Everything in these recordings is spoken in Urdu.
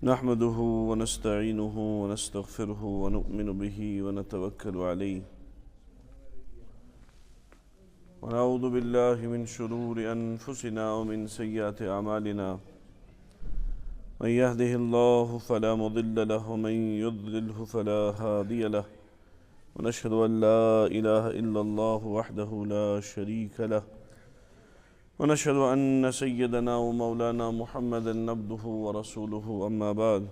نحمده ونستعينه ونستغفره ونؤمن به ونتوكل عليه ونعوذ بالله من شرور أنفسنا ومن سيئات أعمالنا من يهده الله فلا مضل له ومن يضلله فلا هادي له ونشهد أن لا إله إلا الله وحده لا شريك له ونشهد أن سيدنا ومولانا محمدا عبده ورسوله أما بعد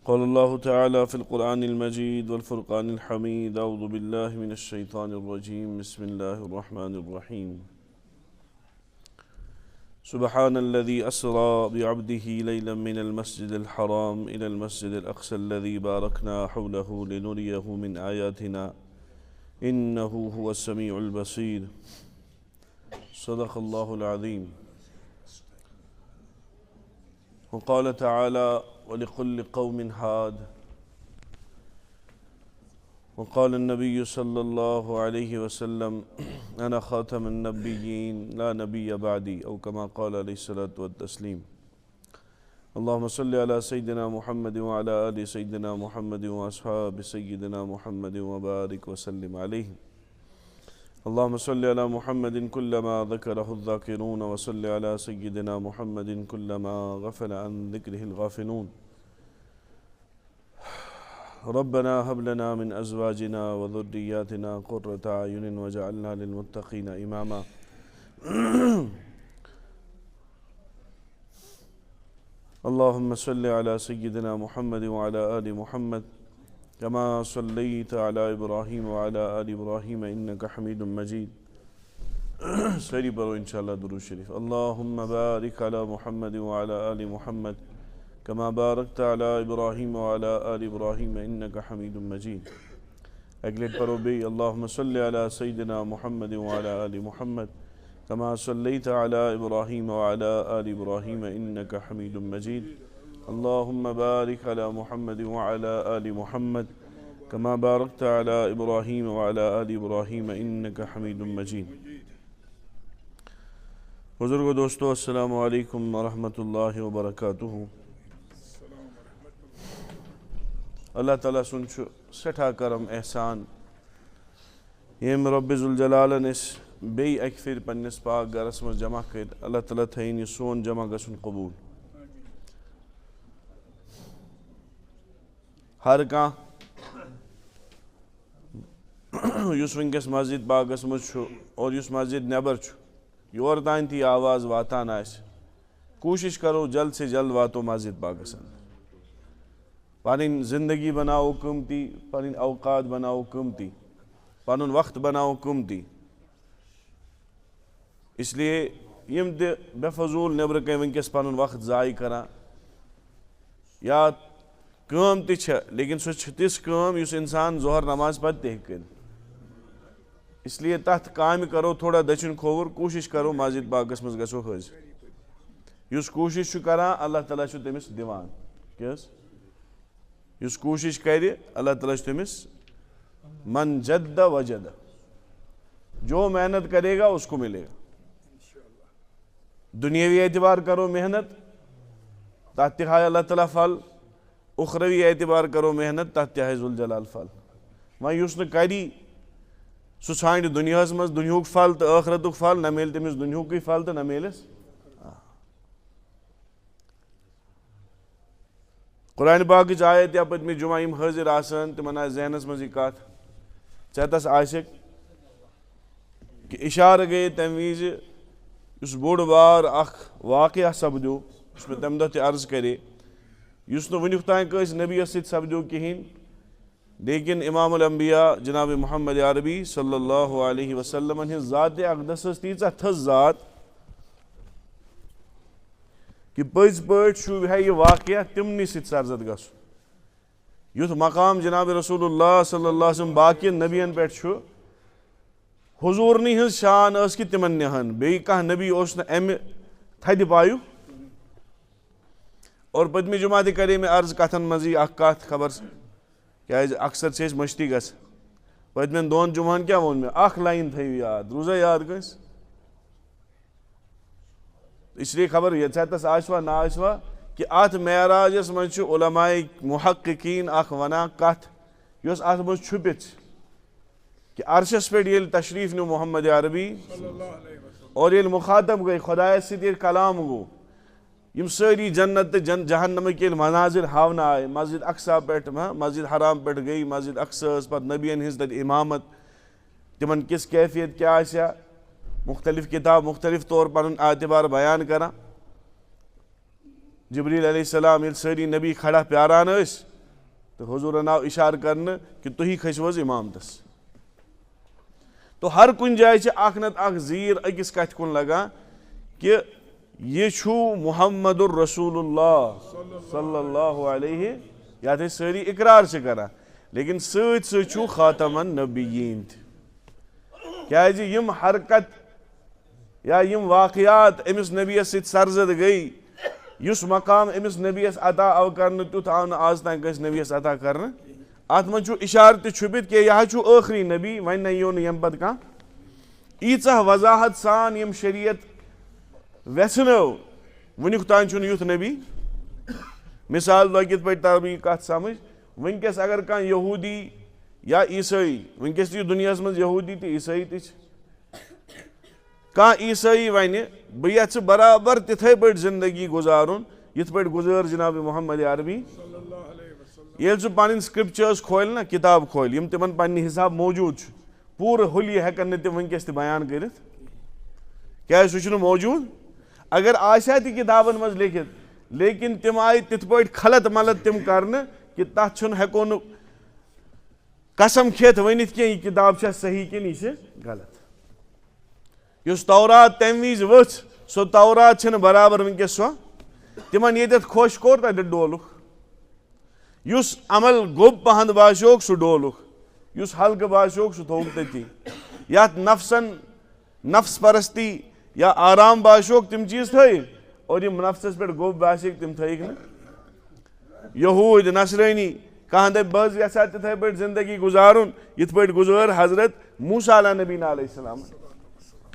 قال الله تعالى في القرآن المجيد والفرقان الحميد أعوذ بالله من الشيطان الرجيم بسم الله الرحمن الرحيم سبحان الذي أسرى بعبده ليلا من المسجد الحرام إلى المسجد الأقصى الذي باركنا حوله لنريه من آياتنا إنه هو السميع البصير صدق الله العظيم وقال تعالى ولكل قوم هاد وقال النبي صلى الله عليه وسلم أنا خاتم النبيين لا نبي بعدي أو كما قال عليه الصلاة والتسليم اللهم صل على سيدنا محمد وعلى آل سيدنا محمد وأصحاب سيدنا محمد وبارك وسلم عليه اللهم صل على محمد كلما ذكره الذاكرون وصل على سيدنا محمد كلما غفل عن ذكره الغافلون ربنا هب لنا من أزواجنا وذرياتنا قرة أعين واجعلنا للمتقين إماما اللهم صل على سيدنا محمد وعلى آل محمد كما صليت على إبراهيم وعلى آل إبراهيم إنك حميد مجيد سری پڑھو انشاءاللہ درود شریف اللهم بارك على محمد وعلى آل محمد كما باركت على إبراهيم وعلى آل إبراهيم إنك حميد مجيد اگلیٹ پڑھو بھی اللهم صل على سيدنا محمد وعلى آل محمد كما صليت على إبراهيم وعلى آل إبراهيم إنك حميد مجيد اللهم بارك على محمد وعلى آل محمد كما باركت على إبراهيم وعلى آل إبراهيم إنك حميد مجيد بزرگ و دوستو السلام علیکم ورحمۃ اللہ وبرکاتہ اللہ تعالیٰ سن سٹھا کرم احسان یم رب ذوالجلالن اس بی اکہ پھر پنس پاک گرس مز جمع کر اللہ تعالیٰ تھین یہ سون جمع گژھن قبول ہر کان یس ونکس مسجد باغس مز اور یس مسجد نیبر یور تان تھی آواز واتان آس کوشش کرو جلد سے جلد واتو مسجد باغس پن زندگی بناو قیمتی پن اوقات بناو قیمتی پن وقت بناو قیمتی اس لیے یم تہ بے فضول نیبر کن ونکس پن وقت ضائع کران یا کام تہ چھ لیکن سہ تس کام اس انسان ظہر نماز پتہ تہ ہیکہ کرتھ اس لیے تتھ کامہ کرو تھوڑا دچن کھوور کوشش کرو مسجد باغس مز گژھو حاضر یس کوشش چھ کران اللہ تعالیٰ چھ تمس دوان کیاز یس کوشش کرِ اللہ تعالیٰ چھ تمس من جد وجد جو محنت کرے گا اس کو ملے گا دنیاوی اعتبار کرو محنت تتھ تہ ہائے اللہ تعالیٰ پھل اخروی اعتبار کرو محنت تتھ تہ ہائے ذوالجلال پھل وۄنۍ یُس نہٕ کری سہ ژھانڈِ دنیاہس مز دنیہُک پھل تو ٲخرتُک پھل نہ ملہِ تٔمِس دنیہُکٕے پھل تہٕ نہ ملٮ۪س قرآن پاکٕچ آیت یا پٔتمہِ جمعہ یِم حٲضِر آسان تِمن آسہِ ذہنس منٛز یہِ کتھ ژےٚ تس آسٮ۪کھ کہِ اِشارٕ گٔیے تمہِ وِزِ یُس بوٚڑ بار اکھ واقعہ سپدیو یُس مےٚ تمہِ دۄہ تہِ عرض کرے یُس نہٕ وُنیُک تام کٲنٛسہِ نبیَس سۭتۍ سپدیو کِہیٖنۍ لیکن امام الانبیاء جناب محمد عربی صلی اللہ علیہ وسلم ہنز ذات اقدس ٲس تیٖژاہ تھٔز ذات کہ پٔزۍ پٲٹھۍ شوٗبہِ ہا یہِ واقعہ تِمنٕے سۭتۍ سرزد گژھُن یُتھ مقام جناب رسول اللہ صلی اللہ علیہ وسلم باقین نبین پٮ۪ٹھ چھُ حضوٗرنٕے ہٕنٛز شان ٲس کہِ تِمن نِہن بیٚیہِ کانٛہہ نبی اوس نہٕ امہِ تھدِ پایُک اور پٔتمہِ جمعہ تہِ کرے مےٚ عرض کتھن منٛز یہِ اکھ کتھ خبر کیٛازِ اکثر چھِ أسۍ مٔشتٕے گژھان پٔتمٮ۪ن دۄن جمعہن کیٛاہ ووٚن مےٚ اکھ لاین تھٲیِو یاد روٗزا یاد کٲنٛسہِ اس لیے خبر ییٚتٮ۪تھس آسوا نہ آسوا کہ ات معراجس مز علماء محققین اخ ونان کت یس ات مز چھپت کہ عرشس پہ یل تشریف نیو محمد عربی اور یل مخاطب گئی خدایس ست یل کلام گو یم ساری جنت تو جہنمک یل مناظر ہاونا آئے مسجد اقصا پہ مسجد حرام پہ گئی مسجد اقصا پتہ نبین ہز تت امامت تمن کس کیفیت کیا آسیا مختلف کتاب مختلف طور پن اعتبار بیان کران جبریل علیہ السلام یل ساری نبی کھڑا پیاران اس تو حضور آو اشار کرنے کہ تھی کھسو حظ امامتس تو ہر کن جائے اخ نت اخ زیر اکس کت کن لگان کہ یہ چھو محمد الرسول اللہ صلی اللہ علیہ یات ساری اقرار کران لیکن ست چھو خاتم النبیین کیا یم حرکت یا یم واقعات امس نبیس ست سرزد گئی اس مقام امس نبیس عطا آو کرنے تیت آو نا آز تین کس نبیس عطا کرنے ات من اشارہ تہ چھپت کہ یہ چھو آخری نبی ون نیو یم پتہ کان ایژہ وضاحت سان یم شریعت ویسنو ونیک تان چھن یوت نبی مثال لگت پہ تربی کت سمجھ ونکس اگر کان یہودی یا عیسائی ونکس تہ دنیا مز یہودی تہ عیسائی تہ کان عیسائی ون بہ یژھٕ برابر تتھے پٲٹھۍ زندگی گزارن یتھ پٲٹھۍ گزار جناب محمد عربی ییٚلہِ سُہ پنٕنۍ سکرپچٲرس کھولہِ نا کتاب کھولہِ یم تمن پننہِ حساب موجود چھُ پوٗرٕ ہولی ہیٚکن نہٕ تِم ونکس تہِ بیان کٔرِتھ کیازِ سُہ چھُنہٕ موجود اگر آسیا تہِ کتابن منٛز لیکھِتھ لیکن تِم آیہِ تِتھ پٲٹھۍ خلط ملط تِم کرنہٕ کہ تتھ چھُنہٕ ہیٚکو نہٕ قسم کھیٚتھ ؤنِتھ کینٛہہ یہِ کتاب چھےٚ صحیح کِنہٕ یہِ چھِ غلط یُس تورات تمہِ وِزِ ؤژھ سۄ تورات چھنہٕ برابر ونکس سۄ تمن ییٚتٮ۪تھ خۄش کوٚر تتٮ۪تھ ڈولُکھ یُس عمل گوٚب پہن باسیوک سُہ ڈولُکھ یُس ہلکہٕ باسیوک سُہ تھووُکھ تٔتی یتھ نفسن نفس پرستی یا آرام باسیوک تم چیز تھٲیِکھ اور یم نفسس پٮ۪ٹھ گوٚب باسیکھ تم تھٲیِکھ نہٕ یہوٗدۍ نصرٲنی کانٛہہ دپہِ بہٕ حظ یژھا تِتھے پٲٹھۍ زندگی گزارُن یِتھ پٲٹھۍ گُزٲر حضرت موسیٰ علیٰ نبینا علیہ السلام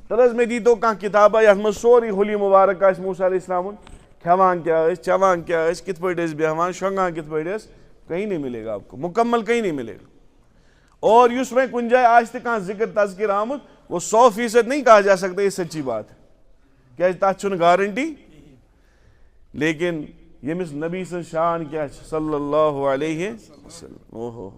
تل حظ مےٚ دیٖتو کانٛہہ کِتابا یتھ منٛز سورُے ہولی مُبارک آسہِ موسیٰ علیہ السلامُن کھٮ۪وان کیٛاہ ٲسۍ چٮ۪وان کیٛاہ ٲسۍ کِتھ پٲٹھۍ ٲسۍ بیٚہوان شۄنٛگان کِتھ پٲٹھۍ ٲسۍ کہیں نہیں ملے گا آپ کو مکمل کہیں نہیں ملے گا اور یس میں کن جائے آج تک کہاں ذکر تذکر آمد وہ 100% نہیں کہا جا سکتا یہ سچی بات ہے کیا تاتھ چھن گارنٹی لیکن یمس نبی سن شان کیا صلی اللہ علیہ وسلم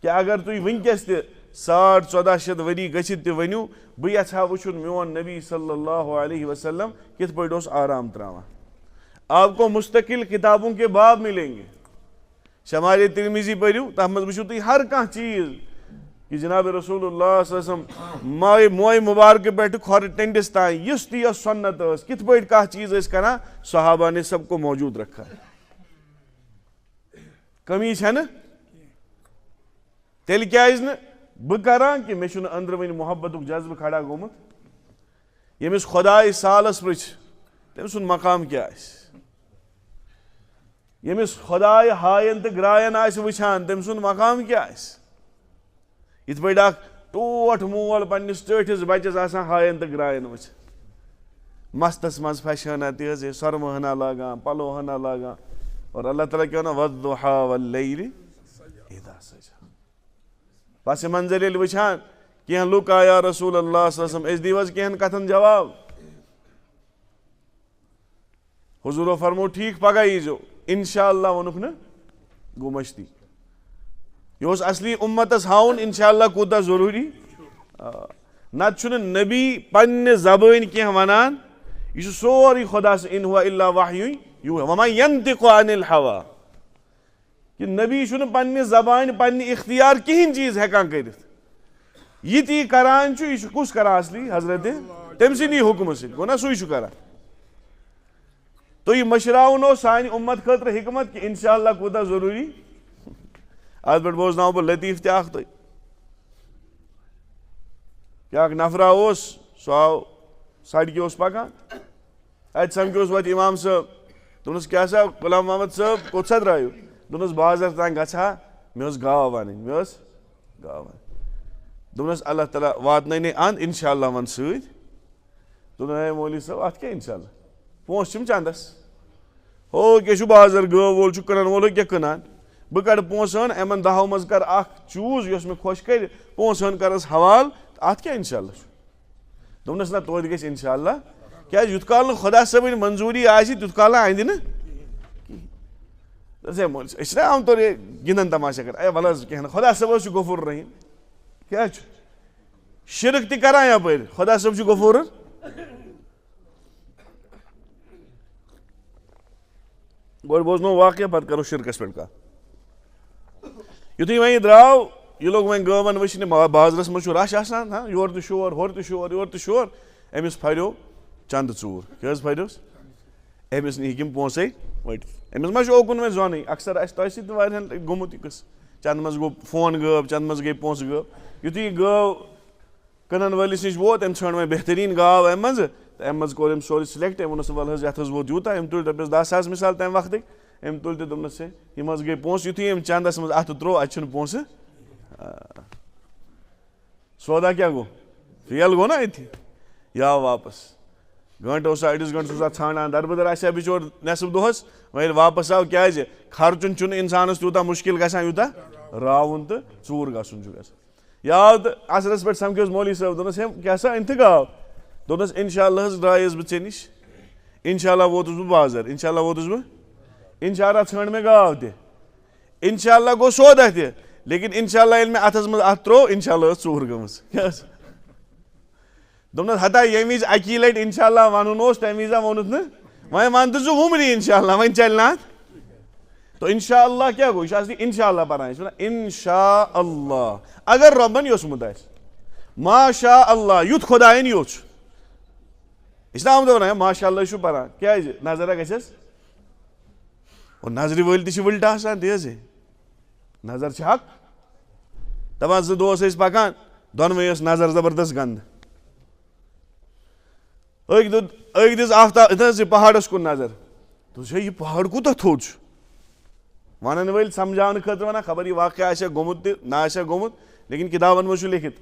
کہ اگر تھی ونکس تہ 1400 ؤری گژھِتھ تہ ؤنِو بہٕ یژھا وٕچھُن میون نبی صلی اللہ علیہ وسلم کتھ پٲٹھۍ اوس آرام تراوان آپ کو مستقل کتابوں کے باب ملیں گے شمال ترمذی پٔرِو تتھ منٛز وٕچھِو تُہۍ ہر کانٛہہ چیٖز کہ جناب رسول اللہ صلی اللہ علیہ وسلم موئے مبارکہ پٮ۪ٹھ کھۄرٕ ٹیٚنڈِس تام یُس تہِ یۄس سنت ٲس کِتھ پٲٹھۍ کانٛہہ چیٖز ٲسۍ کران صحابہ نے سب کو موجود رکھا ہے کمی چھنہٕ تیٚلہِ کیازِ نہٕ بہٕ کران کہ مےٚ چھُنہٕ أنٛدرٕ وۄنۍ محبتُک جذبہٕ کھڑا گوٚمُت ییٚمِس خۄداے سالس پرٛژھِ تٔمۍ سُنٛد مقام کیاہ آسہِ ییٚمِس خۄداے ہاین تہٕ گراین آسہِ وٕچھان تٔمۍ سُنٛد مقام کیاہ آسہِ یِتھ پٲٹھۍ اکھ ٹوٹھ مول پننس ٹٲٹھس بچس آسان ہاین تہٕ گراین وٕچھان مستس منٛز فیشانہ تہِ حظ سۄرمہٕ ہنا لاگان پلو ہنا لاگان اور اللہ تعالیٰ کیٛاہ ونان والضحیٰ واللیل اذا سجا پس منظر ییٚلہِ وٕچھان کینٛہہ لُکھ آیا رسول اللہ صلی اللہ علیہ وسلم أسۍ دِیِو حظ کینٛہن کتھن جواب حضوٗرو فرمو ٹھیٖک پگاہ ییٖزیو انشاء اللہ ووٚنُکھ نہٕ گوٚو مٔشتی یہ اوس اصلی امتس ہاوُن انشاء اللہ کوٗتاہ ضروٗری نتہٕ چھُنہٕ نبی پننہِ زبٲنۍ کینٛہہ ونان یہ چھُ سورُے خۄدا سُنٛد ان ہوا الا وحی یوحیٰ وما ینطق عن الہوا کہ نبی چھُنہٕ پننہِ زبانہِ پننہِ اختیار کِہینۍ چیٖز ہٮ۪کان کٔرِتھ یہِ تہِ یہِ کران چھُ یہِ چھُ کُس کران اصلی حضرت تٔمۍ سٕنٛدی حُکمہٕ سۭتۍ گوٚو نا سُے چھُ کران تو یہ مشراوُن اوس سانہِ اُمت خٲطرٕ حکمت کہ انشاء اللہ کوٗتاہ ضروٗری اتھ پٮ۪ٹھ بوزناوو بہٕ لطیف تہِ اکھ تۄہہِ کیٛاہ اکھ نفرا اوس سُہ آو سڑکہِ اوس پکان اتہِ سمکھیوس وتہِ امام صٲب دوٚپنس کیٛاہ سا غلام محمد صٲب کوٚت سا درٛایِو دوٚپنس بازر تام گژھٕ ہا مےٚ ٲس گاو انٕنۍ دوٚپنس اللہ تعالیٰ واتنٲینے انٛد انشاء اللہ ون سۭتۍ دوٚپُن ہے مولوی صٲب اتھ کیٛاہ انشاء اللہ پونٛسہٕ چھِم چندس ہو کیا بازر گٲو وول چھُ کٕنان وول کیٛاہ کٕنان بہٕ کَڑٕ پونٛسہٕ ہن یِمن 10 منٛز کر اکھ چوٗز یۄس مےٚ خۄش کرِ پونٛسہٕ ہن کرس حوالہٕ اتھ کیٛاہ انشاء اللہ چھُ دوٚپنس نہ توتہِ گژھِ انشاء اللہ کیٛازِ یُتھ کال نہٕ خۄدا صٲبٕنۍ منظوٗری آسہِ تیُتھ کال اندِ نہٕ مٲلِس أسۍ چھِنہ عام طور گِنٛدان تماشا کران اے وَلہٕ حظ کینٛہہ نہٕ خۄدا صٲب حظ چھُ غفوٗر رحیٖم کیٛاہ چھُ شرک تہِ کران یپٲرۍ خۄدا صٲب چھُ غفوٗر گۄڈٕ بوزنو واقعہ پتہٕ کرو شرکس پٮ۪ٹھ کتھ یُتھُے وۄنۍ یہِ درٛاو یہِ لوگ وۄنۍ گٲون وٕچھنہِ بازرس منٛز چھُ رش آسان ہاں یورٕ تہِ شور ہورٕ تہِ شور یورٕ تہِ شور أمِس پھریو چندٕ ژوٗر کیٛاہ حظ پھریوس أمِس نِہِکھ یِم پونٛسے ؤٹِتھ أمِس ما چھُ اوکُن وۄنۍ زونٕے اکثر آسہِ تۄہہِ سۭتۍ تہِ واریاہن گوٚمُت یہِ قٕصہٕ چندٕ منٛز گوٚو فون غٲب چندٕ منٛز گٔے پونٛسہٕ غٲب یُتھُے یہِ گٲو کٕنن وٲلِس نِش ووت أمۍ ژھٲنڈ وۄنۍ بہتریٖن گاو امہِ منٛزٕ تہٕ امہِ منٛز کوٚر أمۍ سورُے سِلیکٹ أمۍ ووٚنُس وَلہٕ حظ یَتھ حظ ووت یوٗتاہ أمۍ تُلۍ رۄپیس 10,000 مِثال تَمہِ وقتٕکۍ أمۍ تُلۍ تہٕ دوٚپنَس ہے یِم حظ گٔے پونٛسہٕ یُتھُے أمۍ چندس منٛز اَتھٕ ترٛوو اَتہِ چھُنہٕ پونٛسہٕ سودا کیٛاہ گوٚو فیل گوٚو نا أتھی یہِ آو واپس گٲنٛٹہٕ اوسا أڑِس گٲنٛٹس اوسا ژھانڈان دربٕدر آسہِ ہا بِچور نٮ۪صٕف دۄہس وۄنۍ ییٚلہِ واپس آو کیٛازِ خرچُن چھُنہٕ انسانس تیوٗتاہ مُشکِل گژھان یوٗتاہ راوُن تہٕ ژوٗر گژھُن چھُ گژھان یہِ آو تہٕ عصرس پٮ۪ٹھ سمکھیوس مولوی صٲب دوٚپنس ہے کیٛاہ سا أنۍتھٕ گاو دوٚپنس انشاء اللہ حظ درٛایس بہٕ ژےٚ نِش انشاء اللہ ووتُس بہٕ بازر انشاء اللہ ووتُس بہٕ انشاء اللہ ژھٲنڈ مےٚ گاو تہِ انشاء اللہ گوٚو سودا تہِ لیکن انشاء اللہ ییٚلہِ مےٚ اتھس منٛز اتھ ترٛوو انشاء اللہ ٲس ژوٗر گٔمٕژ کیٛاہ حظ دوٚپنس ہتا ییٚمہِ وِزِ اکی لٹہِ انشاء اللہ ونُن اوس تمہِ وِزِ ووٚنُتھ نہٕ وۄنۍ ون تہٕ ژٕ وُمرِ انشاء اللہ وۄنۍ چلہِ نہٕ اتھ تو انشاء اللہ کیٛاہ گوٚو یہِ چھُ اصلی انشاء اللہ پران یہِ چھُ ونان انشاء اللہ اگر رۄبن یوٚژمُت آسہِ ماشاء اللہ یُتھ خۄداین یوٚژھ یہِ چھُنہ آمُت ونان ماشاء اللہ چھُ پران کیٛازِ نظرا گژھٮ۪س اور نظرِ وٲلۍ تہِ چھِ وٕلٹہٕ آسان تی حظ نظر چھِ حق دپان 2 دوس ٲسۍ پکان دۄنوے ٲس نظر زبردست گنٛدٕ أکۍ دِژ آفتاب یِتھ حظ یہِ پہاڑس کُن نظر دوٚپُس ہے یہِ پہاڑ کوٗتاہ تھوٚد چھُ ونن وٲلۍ سمجھاونہٕ خٲطرٕ ونان خبر یہِ واقعہ آسہِ ہا گوٚمُت تہِ نہ آسہِ ہا گوٚمُت لیکن کِتابن منٛز چھُ لیکھِتھ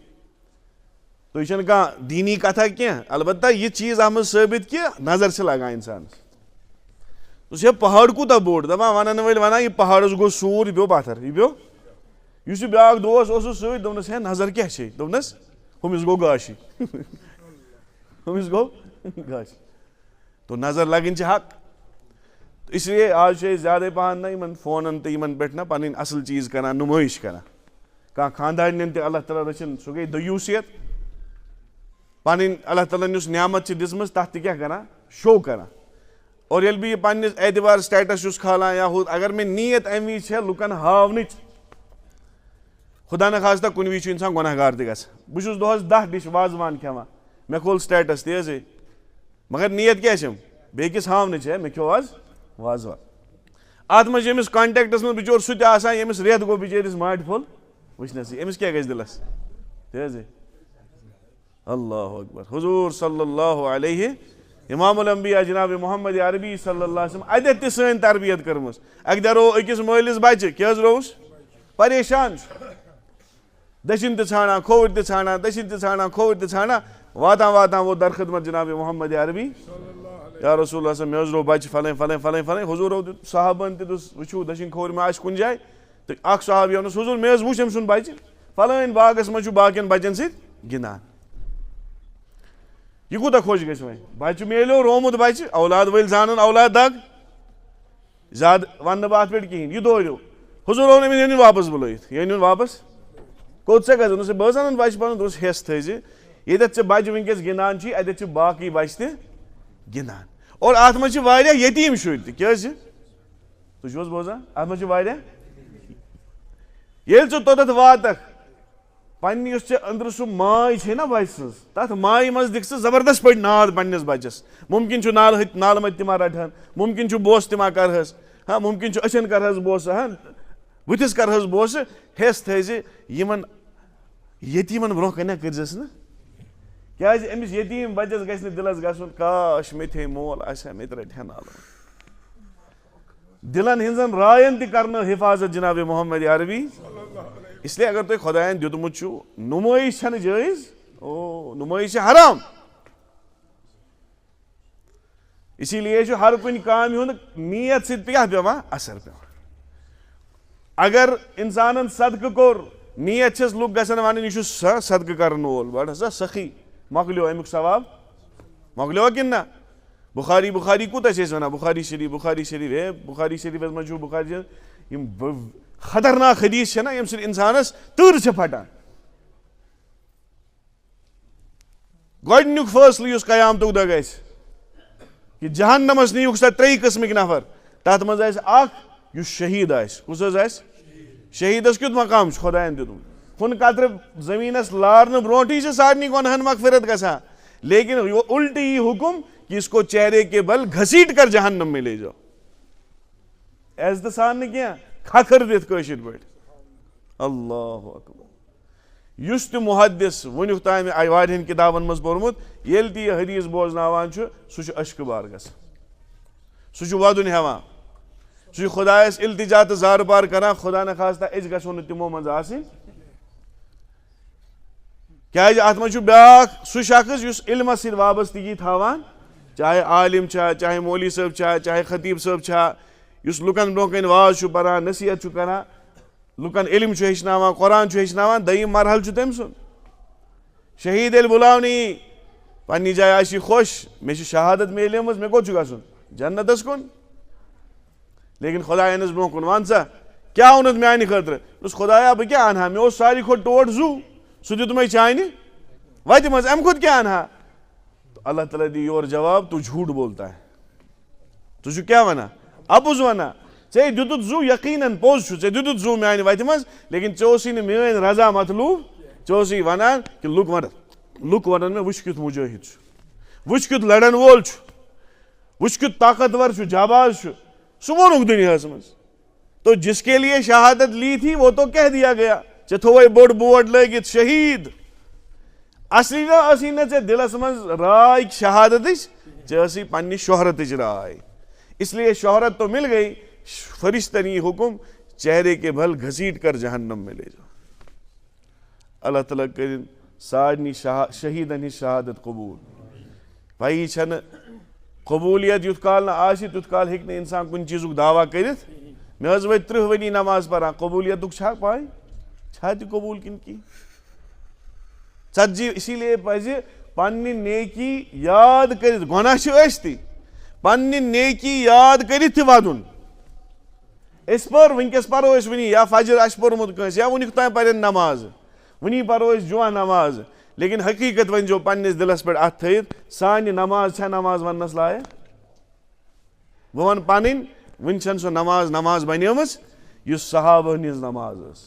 تُہۍ چھنہٕ کانٛہہ دیٖنی کتھا کینٛہہ البتہ یہِ چیٖز اتھ منٛز ثٲبت کہِ نظر چھِ لگان انسانس دوٚپُس ہے پہاڑ کوٗتاہ بوٚڑ دپان ونن وٲلۍ ونان یہِ پہاڑس گوٚو سوٗر یہِ پیوٚو پتھر یہِ پیوٚو یُس یہِ بیاکھ دوس اوسُس سۭتۍ دوٚپنس ہے نظر کیٛاہ چھے دوٚپنس ہُمِس گوٚو گاشی ہُمِس گوٚو گاشی تو نظر لگٕنۍ چھِ حق اس لیے آز چھِ أسۍ زیادَے پہن نہ یِمن فونن تہٕ یِمن پٮ۪ٹھ نہ پنٕنۍ اصل چیٖز کران نُمٲیش کران کانٛہہ خاندارنٮ۪ن تہِ اللہ تعالیٰ رٔچھِنۍ سُہ گٔے دٔیوٗسیت پنٕنۍ اللہ تعالیٰ ہن یُس نعمت چھِ دِژمٕژ تتھ تہِ کیٛاہ کران شو کران اور ییٚلہِ بہٕ یہِ پننِس اعتبار سٹیٹس چھُس کھالان یا ہُہ اگر مےٚ نیت امہِ وِزِ چھےٚ لُکن ہاونٕچ خدا نخواستہ کُنہِ وِزِ چھُ انسان گۄناہ گار تہِ گژھان بہٕ چھُس دۄہس 10 ڈِش وازوان کھٮ۪وان مےٚ کھول سٹیٹس تی حظ مگر نیت کیٛاہ چھم بیٚکِس ہاونٕچ ہے مےٚ کھیوٚو آز وازوان اتھ منٛز چھِ أمِس کانٹیکٹس منٛز بِچور سُہ تہِ آسان ییٚمِس رٮ۪تھ گوٚو بِچٲرِس ماٹہِ پھوٚل وٕچھنسٕے أمِس کیٛاہ گژھِ دِلس تی حظ اللہ اکبر حضوٗر صلی اللہ علیہ امام الانبیا جناب محمد عربی صلی اللہ علیہ وسلم اتٮ۪تھ تہِ سٲنۍ تربیت کٔرمٕژ اکہِ دۄہ روو أکِس مٲلِس بچہِ کیٛاہ حظ رووُس پریشان چھُ دٔچھِنۍ تہِ ژھانڈان کھووٕرۍ تہِ ژھانڈان دٔچھِنۍ تہِ ژھانڈان کھووٕرۍ تہِ ژھانڈان واتان واتان ووت درخدمت جناب محمد عربی یا رسول اللہ صٲب مےٚ حظ روو بچہِ فلٲنۍ فلٲنۍ فلٲنۍ فلٲنۍ حضوٗرو دیُت صحابن تہِ دوٚپُس وٕچھِو دٔچھِنۍ کھووٕرۍ ما آسہِ کُنہِ جایہِ تہٕ اکھ صحابی ووٚنُس حضوٗر مےٚ حظ وٕچھ أمۍ سُنٛد بچہِ فلٲنۍ باغس منٛز چھُ باقین بچن سۭتۍ گِنٛدان یہِ کوٗتاہ خۄش گژھِ وۄنۍ بچہِ میلیو روومُت بچہِ اولاد وٲلۍ زانن اولاد دگ زیادٕ وننہٕ بہٕ اتھ پٮ۪ٹھ کِہینۍ یہِ دوریو حضوٗر ووٚن أمِس أنِن واپس بُلٲیِتھ یہِ أنِن واپس کوٚت ژےٚ گژھِ دوٚپنس بہٕ حظ انن بچہِ پنُن دوٚپُس ہٮ۪س تھٲیزِ ییٚتٮ۪تھ ژےٚ بچہِ وٕنکیٚس گِنٛدان چھُے اتٮ۪تھ چھِ باقٕے بچہِ تہِ گِنٛدان اور اتھ منٛز چھِ واریاہ یتیٖم شُرۍ تہِ کیٛاہ حظ چھِ تُہۍ چھِو حظ بوزان اتھ منٛز چھِ واریاہ ییٚلہِ ژٕ توٚتتھ واتکھ پننہِ یُس ژےٚ أنٛدرٕ سُہ ماے چھے نا بچہِ سٕنٛز تتھ مایہِ منٛز دِکھ ژٕ زبردست پٲٹھۍ ناد پننِس بچس مُمکِن چھُ نالہٕ مٔتۍ تہِ ما رٹہن مُمکِن چھُ بوسہٕ تہِ ما کرہس ہاں مُمکِن چھُ أچھن کرہس بوسہٕ ہاں بٕتھِس کرہس بوسہٕ ہٮ۪س تھٲیزِ یِمن یتیٖمن برونٛہہ کنہِ کٔرزٮ۪س نہٕ کیٛازِ أمِس یتیٖم بچس گژھِ نہٕ دِلس گژھُن کاش مےٚ تہِ ہے مول آسہِ ہا مےٚ تہِ رٹہِ ہا نالہٕ دِلن ہٕنٛزن راین تہِ کرنٲو حِفاظت جناب محمد عربی اس لیے اگر تۄہہِ خۄداین دیُتمُت چھُو نُمٲیش چھنہٕ جٲیز او نُمٲیش چھِ حرام اسی لیے ہر کن کام ہند نیت ست پیوان اثر پیوان اگر انسان صدقہ کور نیت چھس لوگ گژھان ون یہ صدقہ کرن وول بڑ ہسا سخی مکلیو امیک ثواب مکلیو کن نا بخاری کوتاہ چھ ونان بخاری شریف بخاری شریفس مز بخاری یم خطرناک حدیث چھ نا یم سۭتۍ انسانس تۭر چھ پھٹان گۄڈنیُک فٲصلہٕ یُس قیامتُک دۄہ گژھِ کہ جہنمس نیوکھ سا 3 قسمٕکۍ نفر تتھ منٛز آسہِ اکھ یُس شہید آسہِ کُس حظ آسہِ شہیدس کیُتھ مقام چھُ خۄداین دیُتمُت کُنہِ قطرٕ زٔمیٖنس لارنہٕ برونٹھٕے چھِ سارنٕے گۄنہن مغفرت گژھان لیکن الٹی یہ حکم کہ اس کو چہرے کے بل گھسیٹ کر جہنم میں لے جاؤ عزت سان نہ کیا کھکھر دِتھ کٲشِر پٲٹھۍ اللہ اکبر یُس تہِ محدث ونیُک تام واریاہن کتابن منٛز پوٚرمُت ییٚلہِ تہِ یہِ حدیث بوزناوان چھُ سُہ چھُ اشکہٕ بار گژھان سُہ چھُ ودُن ہٮ۪وان سُہ چھُ خۄدایس التجا تہٕ زارٕ پار کران خدا نخواستہ أسۍ گژھو نہٕ تِمو منٛز آسٕنۍ کیازِ اتھ منٛز چھُ بیاکھ سُہ شخص یُس علمس سۭتۍ وابستگی تھاوان چاہے عالم چھا چاہے مولوی صٲب چھا چاہے خطیب صٲب چھا یُس لُکن برونٛہہ کنہِ واز چھُ پران نصیحت چھُ کران لُکن علم چھُ ہیٚچھناوان قرآن چھُ ہیٚچھناوان دوٚیِم مرحلہٕ چھُ تٔمۍ سُنٛد شہید ییٚلہِ بُلاونہٕ یی پننہِ جایہِ آسہِ یہِ خۄش مےٚ چھِ شہادت میلیمٕژ مےٚ کوٚت چھُ گژھُن جنتس کُن لیکن خۄداینس برونٛہہ کُن ون سا کیٛاہ اوٚنُتھ میانہِ خٲطرٕ دوٚپُس خۄدایا بہٕ کیٛاہ انہٕ ہا مےٚ اوس ساروی کھۄتہٕ ٹوٹھ زُو سُہ دیُتمے چانہِ وتہِ منٛز امہِ کھۄتہٕ کیٛاہ انہٕ ہا اللہ تعالیٰ دی یورٕ جواب تو جھوٹ بولتا ہے ژٕ چھُکھ کیٛاہ ونان اپُز ونان ژےٚ دیُتُتھ زُو یقیٖنن پوٚز چھُ ژےٚ دیُتُتھ زُو میانہِ وتہِ منٛز لیکن ژےٚ اوسُے نہٕ میٲنۍ رضا مطلوب ژےٚ اوسُے ونان کہِ لُکھ ونن مےٚ وٕچھ کیُتھ مُجٲہد چھُ وٕچھ کیُتھ لڑن وول چھُ وٕچھ کیُتھ طاقتور چھُ جاباز چھُ سُہ ووٚنُکھ دُنیاہس منٛز تو جس کے لیے شہادت لی تھی وہ تو کہہ دیا گیا ژےٚ تھووے بوٚڑ بورڈ لٲگِتھ شہید اصلی نہ ٲسی نہٕ ژےٚ دِلس منٛز راے شہادتٕچ ژےٚ ٲسٕے پننہِ شہرتٕچ راے اس لیے شہرت تو مل گئی فرشتن یہ حکم چہرے کے بھل گھسیٹ کر جہنم میں لے جاؤ اللہ تعالیٰ کرن سارنی شہیدن ہٕنٛز شہادت قبوٗل بھائی یہِ چھنہٕ قبوٗلیت یُتھ کال نہٕ آسہِ تیُتھ کال ہیٚکہِ نہٕ انسان کُنہِ چیٖزُک دعوا کٔرِتھ مےٚ حظ وٲتۍ 30 ؤری نماز پران قبوٗلیتُک چھا پاے چھا تہِ قبوٗل کِنہٕ کینٛہہ ژتجی اسی لیے پزِ پننہِ نیکی یاد کٔرِتھ گۄناہ چھِ ٲسۍ پننہِ نیکی یاد کٔرِتھ تہِ ودُن أسۍ پٔر وٕنکیٚس پرو أسۍ وٕنی یا فجر آسہِ پوٚرمُت کٲنٛسہِ یا وٕنیُک تام پرن نماز وٕنی پرو أسۍ جُمعہ نماز لیکن حقیٖقت ؤنۍزیو پننِس دِلس پٮ۪ٹھ اتھ تھٲیِتھ سانہِ نماز چھا نماز وننس لایق بہٕ ونہٕ پنٕنۍ وٕنہِ چھنہٕ سۄ نماز بنیمٕژ یُس صحابہن ہٕنٛز نماز ٲس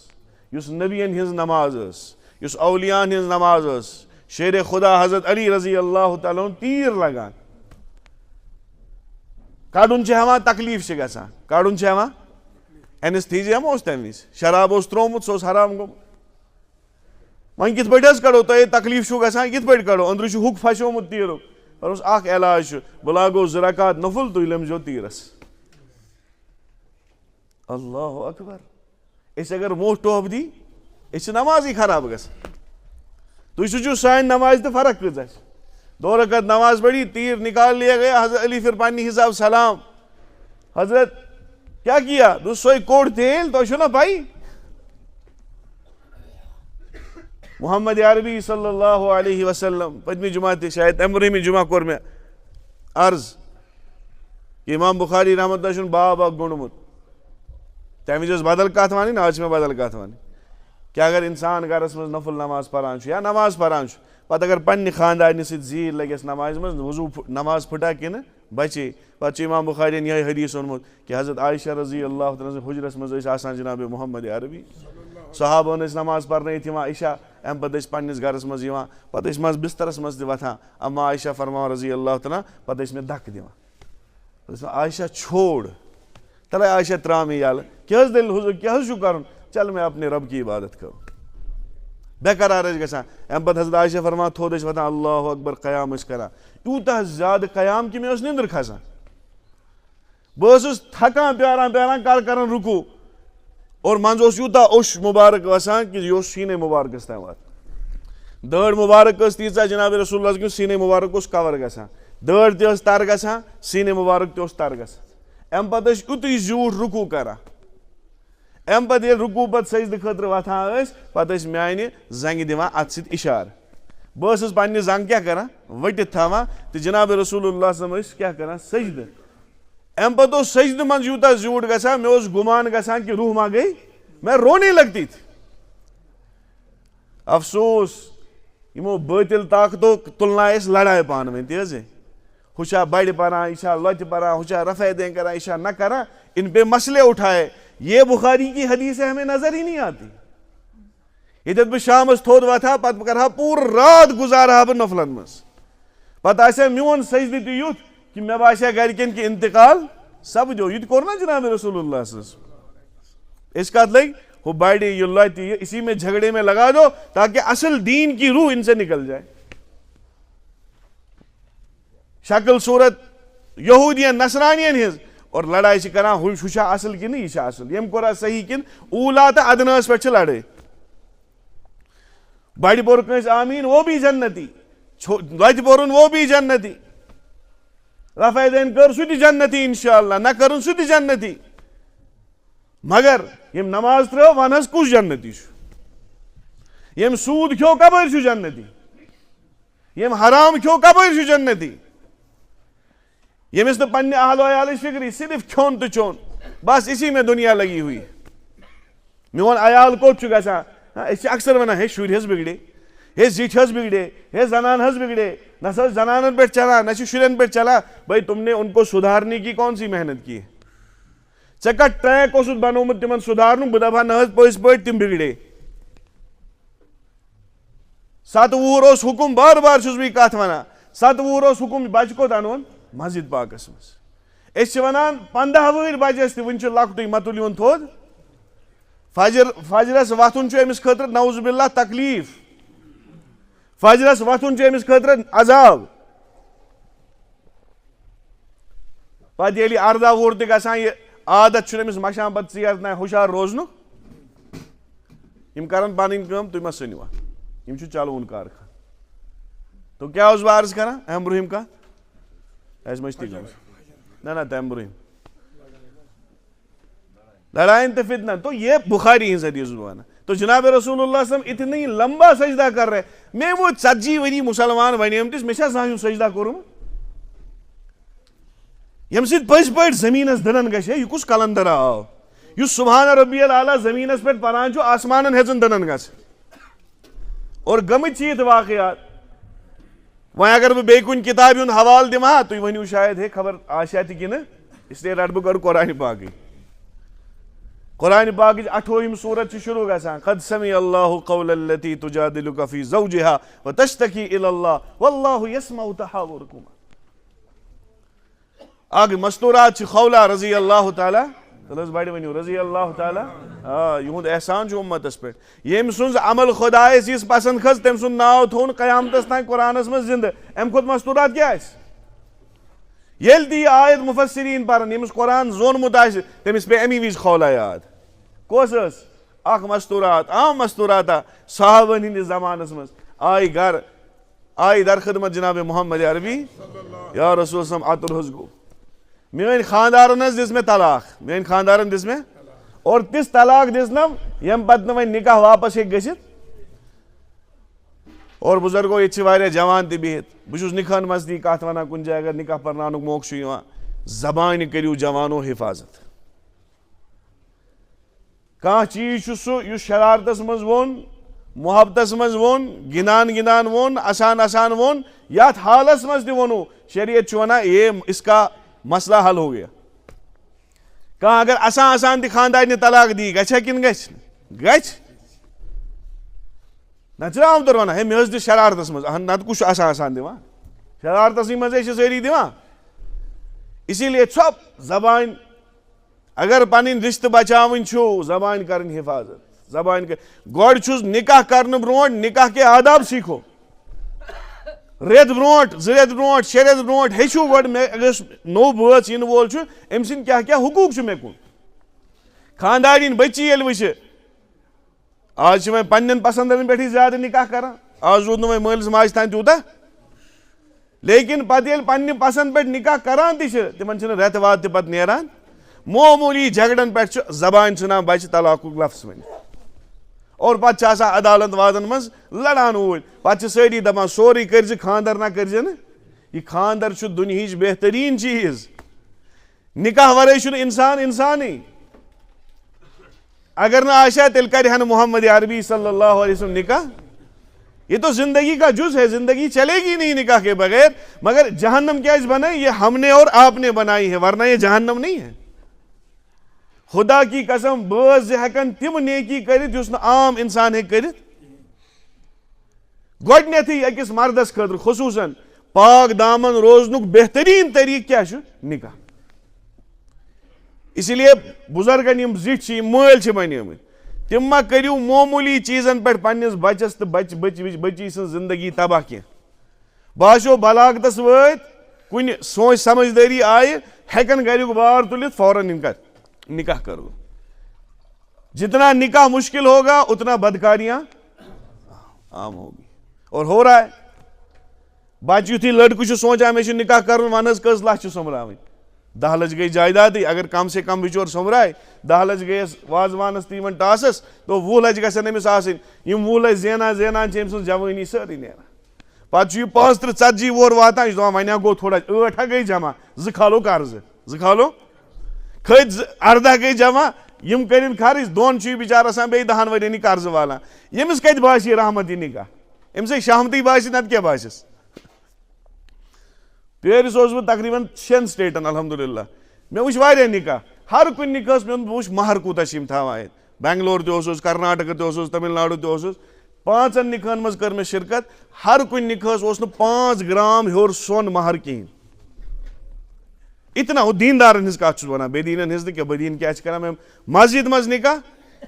یُس نبین ہٕنٛز نماز ٲس یُس اولیاہن ہٕنٛز نماز ٲس شیرِ خدا حضرت علی رضی اللہ تعالیٰ ہُن تیٖر لگان کڑُن چھِ ہٮ۪وان تکلیٖف چھِ گژھان کڑُن چھِ ہٮ۪وان اینستھیٖزیا ما اوس تمہِ وِزِ شراب اوس تروومُت سُہ اوس حرام گوٚمُت وۄنۍ کِتھ پٲٹھۍ حظ کڑو تۄہہِ تکلیٖف چھُو گژھان کِتھ پٲٹھۍ کڑو أنٛدرٕ چھُ ہُک پھسیومُت تیٖرُک دوٚپُس اکھ علاج چھُ بہٕ لاگو 2 رکات نفل تُہۍ لٔمزیو تیٖرس اللہ اکبر أسۍ اگر موٚٹھ ٹوپھ دی أسۍ چھِ نمازٕے خراب گژھان تُہۍ سوٗنٛچِو سانہِ نمازِ تہِ فرق کۭژاہ چھِ 2 رکعت نماز پڑھی تیر نکال لیا گیا حضرت علی پھر پننہِ حساب سلام حضرت کیا کیا دوٚپُس سۄے کوٚڑ تیل تۄہہِ چھو نا پاے محمد عربی صلی اللہ علیہ وسلم پٔتمہِ جمعہ تہِ شاید تمہِ برٛونٛہمہِ جمعہ کوٚر مےٚ عرض کہ امام بخاری رحمۃ اللہ چھُنہٕ باب اکھ گوٚنڈمُت تمہِ وِزِ ٲس بدل کتھ وَنٕنۍ آز چھِ مےٚ بدل کتھ وَنٕنۍ کہ اگر انسان گرس منٛز نفل نماز پران چھُ یا نماز پران چھُ پتہٕ اگر پننہِ خاندارنہِ سۭتۍ زیٖر لگٮ۪س نمازِ منٛز وضوٗ نماز پھٕٹا کِنہٕ بچے پتہٕ چھُ امام بخارین یِہوٚے حدیث اوٚنمُت کہ حضرت عائشہ رضی اللہ تعالیٰ سٕنٛز حُجرس منٛز ٲسۍ آسان جناب محمد عربی صحابہن ٲسۍ نماز پرنٲیِتھ یِوان عشا امہِ پتہٕ ٲسۍ پننِس گرس منٛز یِوان پتہٕ ٲسۍ منٛزٕ بسترس منٛز تہِ وۄتھان اما عائشہ فرماوان رضی اللہ تعالیٰ پتہٕ ٲسۍ مےٚ دکہٕ دِوان پتہٕ ٲسۍ وَنان عائشہ چھوڑ تلے عائشہ تراو مےٚ یَلہٕ کیٛاہ حظ دٔلیٖل حضوٗر کیٛاہ حظ چھُو کرُن چل میں اپنے رب کی عبادت کرو بے قرار ٲسۍ گژھان امہِ پتہٕ حضرت عائشہ فرماوان تھوٚد ٲسۍ وۄتھان اللہ اکبر قیام ٲسۍ کران یوٗتاہ زیادٕ قیام کہ مےٚ ٲس نِندٕر کھسان بہٕ اوسُس تھکان پیاران کر کران رُکوٗ اور منٛزٕ اوس یوٗتاہ اوٚش مُبارک وسان کہ یہِ اوس سیٖنے مُبارکس تام واتان دٲڑ مُبارک ٲس تیٖژاہ جناب رسول اللہ کِس سیٖنے مُبارک اوس کور گژھان دٲڑ تہِ ٲس تر گژھان سیٖنہِ مُبارک تہِ اوس تر گژھان اَمہِ پتہٕ ٲسۍ یُتُے زیوٗٹھ رُکوٗ کران اَمہِ پتہٕ ییٚلہِ رُکوٗ پتہٕ سجدٕ خٲطرٕ وۄتھان ٲسۍ پتہٕ ٲسۍ میانہِ زنگہِ دِوان اتھٕ سۭتۍ اشارٕ بہٕ ٲسٕس پننہِ زنگ کیٛاہ کران ؤٹِتھ تھاوان تہٕ جناب رسول اللہ صلی اللہ علیہ وسلم ٲسۍ کیٛاہ کران سجدٕ اَمہِ پتہٕ اوس سجدٕ منٛز یوٗتاہ زیوٗٹھ گژھان مےٚ اوس گُمان گژھان کہِ روح ما گٔے میں رونے لگتی تھی افسوس یِمو بٲطِل طاقتو تُلنایہِ أسۍ لڑایہِ پانہٕ ؤنۍ تہِ حظ ہُہ چھا بڑِ پران یہِ چھا لۄتہِ پران ہُہ چھا رفع دین کران یہِ چھا نہ کران ان پہ مسئلے اٹھائے یہ بخاری کی حدیثیں ہمیں نظر ہی نہیں آتی ییٚتٮ۪تھ بہٕ شامس تھوٚد وۄتھٕ ہا پتہٕ کرٕ ہا پوٗرٕ رات گُزارٕ ہا بہٕ نفلن منٛز پتہٕ آسہِ ہا میون سجدٕ تہِ یُتھ کہ مےٚ باسہِ ہا گرِکٮ۪ن کہِ انتقال سپدیو یہِ تہِ کوٚر نا جناب رسول اللہ صلی اللہ علیہ وسلم أسۍ کتھ لٔگۍ ہُہ بڑِ یہِ لۄتہِ یہِ اسی میں جھگڑے میں لگا دو تاکہ اصل دین کی روح ان سے نکل جائے شکل صورت یہودین نصرانین ہنز اور لڑائی چھِ کران ہُہ چھا اصل کِنہٕ یہِ چھا اصل ییٚمۍ کوٚرا صحیح کِنہٕ اوٗلا تہٕ ادناہس پٮ۪ٹھ چھِ لڑٲے بڑِ پوٚر کٲنٛسہِ آمیٖن وہ بھی جنتی لۄتہِ پوٚرُن وہ بھی جنتی رفع دین کٔر سُہ تہِ جنتی انشاء اللہ نہ کٔرٕن سُہ تہِ جنتی مگر ییٚمۍ نماز ترٲو ون حظ کُس جنتی چھُ ییٚمۍ سوٗد کھیوٚو کپٲرۍ چھُ جنتی ییٚمۍ حرام کھیوٚو کپٲرۍ چھُ جنتی ییٚمِس نہٕ پننہِ اہل و عیالٕچ فکری صرف کھیوٚن تہٕ چیوٚن بس اسی میں دُنیا لگی ہوئی میون عیال کوٚت چھُ گژھان أسۍ چھِ اکثر ونان ہے شُرۍ حظ بگڑے ہے زِٹھۍ حظ بگڑے ہے زنان حظ بگڑے نہ سا زنانن پٮ۪ٹھ چلان نہ چھُ شُرٮ۪ن پٮ۪ٹھ چلان بھائی تم نے ان کو سدھارنے کی کون سی محنت کی ژےٚ کتھ ٹریک اوسُتھ بنومُت تِمن سُدھارنُک بہٕ دپہٕ ہا نہ حظ پٔزۍ پٲٹھۍ تِم بگڑے 7 وُہُر اوس حُکُم بار بار چھُس بہٕ یہِ کتھ ونان 7 وُہُر اوس حُکُم بچہِ کوٚت انہون مسجد پاکس منٛز أسۍ چھِ ونان 15 وٕہٕرۍ بچس تہِ وُنہِ چھُ لۄکٹُے مہ تُلۍوُن تھوٚد فجرس وتھُن چھُ أمِس خٲطرٕ نعوذ باللہ تکلیٖف فجرس وتھُن چھُ أمِس خٲطرٕ عذاب پتہٕ ییٚلہِ 18 وُہُر تہِ گژھان یہِ عادت چھُنہٕ أمِس مشان پتہٕ ژیر تام ہُشار روزنُک یِم کرن پنٕنۍ کٲم تُہۍ مہ سٔنِو اتھ یِم چھُ چلوُن کارخان تو کیٛاہ اوسُس بہٕ عرض کران امہِ برٛونٛہِم کتھ اَسہِ مٔشتی گٔمٕژ نہ تمہِ برٛونٛہِم لڑائن تو فتنہ تو یہ بخاری ہنز حدیث ونان تو جناب رسول اللہ صلی اللہ علیہ وسلم اتنی لمبا سجدہ کر رہے میں وہ 40 ؤری مسلمان بنیمتس مےٚ چھا زانٛہہ سجدہ کوٚرمُت ییٚمہِ سۭتۍ پٔزۍ پٲٹھۍ زٔمیٖنس دٕنن گژھِ ہے یہِ کُس کلندرا آو یُس سبحان ربی العلیٰ زٔمیٖنس پٮ۪ٹھ پران چھُ آسمانن ہیٚژن دٕنن گژھِ اور گٔمٕتۍ چھِ یِتھ واقعات وۄنۍ اگر بہٕ بیٚیہِ کُنہِ کِتابہِ ہُنٛد حوالہٕ دِمہٕ ہا تُہۍ ؤنِو شاید ہے خبر آسیا تہِ کِنہٕ اسلیے رٹہٕ بہٕ گۄڈٕ قرآنہِ پاکٕے قرآن پاکٕچ 28 سورت چھِ شروع گژھان قد سمع اللہ قول التی تجادلک فی زوجها وتشتکی الی اللہ واللہ یسمع تحاورکما اکھ مستورات چھِ خولہ رضی اللہ تعالیٰ تیٚلہِ حظ بڑِ ؤنِو رضی اللہ تعالیٰ یِہُنٛد احسان چھُ اُمتس پٮ۪ٹھ ییٚمۍ سٕنٛز عمل خۄدایس یِژھ پسنٛد کھٔژ تٔمۍ سُنٛد ناو تھوٚون قیامتس تام قرآنس منٛز زندٕ امہِ کھۄتہٕ مستورات کیٛاہ آسہِ ییٚلہِ تہِ یہِ آیت مُفسریٖن پرن ییٚمِس قرآن زونمُت آسہِ تٔمِس پیٚیہِ امی وِزِ خولہ یاد کۄس ٲس اکھ مستورات عام مستوراتا صحابن ہٕنٛدِس زمانس منٛز آیہِ در خدمت جناب محمد عربی یا رسول صلی عطر حظ گوٚو میٲنۍ خانٛدارن حظ دِژ مےٚ طلاق میٲنۍ خانٛدارن دِژ مےٚ اور تِژھ طلاق دِژنم ییٚمہِ پتہٕ نہٕ وۄنۍ نکاح واپس ہیٚکہِ گٔژھِتھ اور بُزرگو ییٚتہِ چھِ واریاہ جوان تہِ بِہِتھ بہٕ چھُس نِکاحن منٛز تہِ یہِ کتھ ونان کُنہِ جایہِ اگر نکاح پرناونُک موقعہٕ چھُ یِوان زبانہِ کٔرِو جوانو حِفاظت کانٛہہ چیٖز چھُ سُہ یُس شرارتس منٛز ووٚن محبتس منٛز ووٚن گِنٛدان گِنٛدان ووٚن اسان اسان ووٚن یتھ حالس منٛز تہِ ووٚنوٕ شریعت چھُ ونان یہ اس کا مسئلہ حل ہو گیا کانٛہہ اگر اسان اسان تہِ خانٛدارنہِ طلاق دی گژھِ ہا کِنہٕ گژھِ نہٕ گژھِ نتہٕ چھِ عام طور ونان ہے مےٚ حظ دِ شرارتس منٛز نتہٕ کُس چھُ اسان اسان دِوان شرارتسٕے منٛزے چھِ سٲری دِوان اسی لیے ژھۄپ زبان اگر پنٕنۍ رشتہٕ بچاوٕنۍ چھُو زبانہِ کرٕنۍ حفاظت زبانہِ گۄڈٕ چھُس نکاح کرنہٕ برونٛٹھ نکاح کے آداب سیٖکھو رٮ۪تھ برونٛٹھ 2 رٮ۪تھ برونٛٹھ 6 رٮ۪تھ برونٛٹھ ہیٚچھِو گۄڈٕ مےٚ یُس نوٚو بٲژ یِنہٕ وول چھُ أمۍ سٕنٛدۍ کیٛاہ کیٛاہ حقوٗق چھُ مےٚ کُن خانٛدارِنۍ بٔچی ییٚلہِ وٕچھِ آز چھِ وۄنۍ پننٮ۪ن پسنٛدن پٮ۪ٹھٕے زیادٕ نکاح کران آز روٗد نہٕ وۄنۍ مٲلِس ماجہِ تانۍ تیوٗتاہ لیکن پتہ ییٚلہِ پننہِ پسند پٮ۪ٹھ نکاح کران تہِ چھِ تِمن چھِنہٕ رٮ۪تہٕ واد تہِ پتہٕ نیران معموٗلی جھگڑن پٮ۪ٹھ چھُ زبانہِ ژھٕنان بچہِ طلاقُک لفظ ؤنِتھ اور پتہٕ چھِ آسان عدالت وادن منٛز لڑان وٲلۍ پتہٕ چھِ سٲری دپان سورُے کٔرزِ خانٛدر نہ کٔرزِ نہٕ یہِ خانٛدر چھُ دُنہِچ بہتریٖن چیٖز نکاح ورٲے چھُنہٕ انسان انسانٕے اگر نہ آسہِ ہا تیٚلہِ کرِ ہا نہٕ محمد عربی صلی اللہ علیہ وسلم نکاح یہ تو زندگی کا جز ہے زندگی چلے گی نہیں نکاح کے بغیر مگر جہنم کیا بنائی یہ ہم نے اور آپ نے بنائی ہے ورنہ یہ جہنم نہیں ہے خدا کی قسم بٲژ ہیکن تم نیکی کرت یُس نہٕ عام انسان ہیٚکہِ کٔرِتھ گۄڈنیتھٕے أکِس مردس خٲطرٕ خصوٗصن پاک دامن روزنُک بہتریٖن طریٖقہٕ کیاہ چھُ نکاح اسی لیے بُزرگن یِم زِٹھۍ چھِ یِم مٲلۍ چھِ بنیمٕتۍ تم ما کٔرِو معموٗلی چیٖزن پٮ۪ٹھ پننِس بچس تہٕ بچی سٕنٛز زندگی تباہ کینٛہہ باسیو بلاغتس وٲتۍ کُنہِ سونچ سمجھدٲری آیہِ ہیکن گریُک بار تُلِتھ فوراً نکاح کرو جتنا نکاح مشکل ہوگا اتنا بدکاریاں عام ہوگی اور ہو رہا ہے بچہ یُتھُے لڑکہٕ چھُ سونچان مےٚ چھُ نکاح کرُن ون حظ کٔژ لچھ چھِ سوٚمبراوٕنۍ 10 لچھ گٔے جایدادٕے اگر کم سے کم بچور سوٚمبراے 10 لچھ گٔیَس وازوانس تہٕ یِمن ٹاسس تو 20 لچھ گژھن أمِس آسٕنۍ یِم 20 لچھ زینان چھِ أمۍ سٕنٛز جوٲنی سٲرٕے نیران پتہٕ چھُ یہِ 35-40 وُہر واتان یہِ چھُ دپان وۄنۍ ہا گوٚو تھوڑا 8 گٔے جمع 2 کھالو قرضہٕ 2 کھالو کھٔتۍ 18 گٔے جمع یِم کٔرِنۍ خرٕچ 2 چھُ یہِ بِچارٕ آسان بیٚیہِ 10 ؤرین یہِ قرضہٕ والان ییٚمِس کتہِ باسہِ یہِ رحمت یہِ نکاح أمِس ہے شہمتٕے باسہِ نتہٕ کیاہ باسٮ۪س پیرِس اوسُس بہٕ تقریٖبن 6 سٹیٹن الحمدُاللہ مےٚ وٕچھ واریاہ نکاح ہر کُنہِ نکاحس بہٕ وٕچھ مہر کوٗتاہ چھِ یِم تھاوان ییٚتہِ بنگلور تہِ اوسُس کرناٹکا تہِ اوسُس تامِل ناڈوٗ تہِ اوسُس 5 نکاحن منٛز کٔر مےٚ شرکت ہر کُنہِ نکاحس اوس نہٕ 5 گرام ہیوٚر سۄن مہر کِہینۍ اتنا ہُہ دیٖندارن ہٕنٛز کتھ چھُس بہٕ ونان بے دیٖنن ہٕنٛز نہٕ کینٛہہ بدیٖن کیاہ چھِ کران مےٚ مسجد منٛز نکاح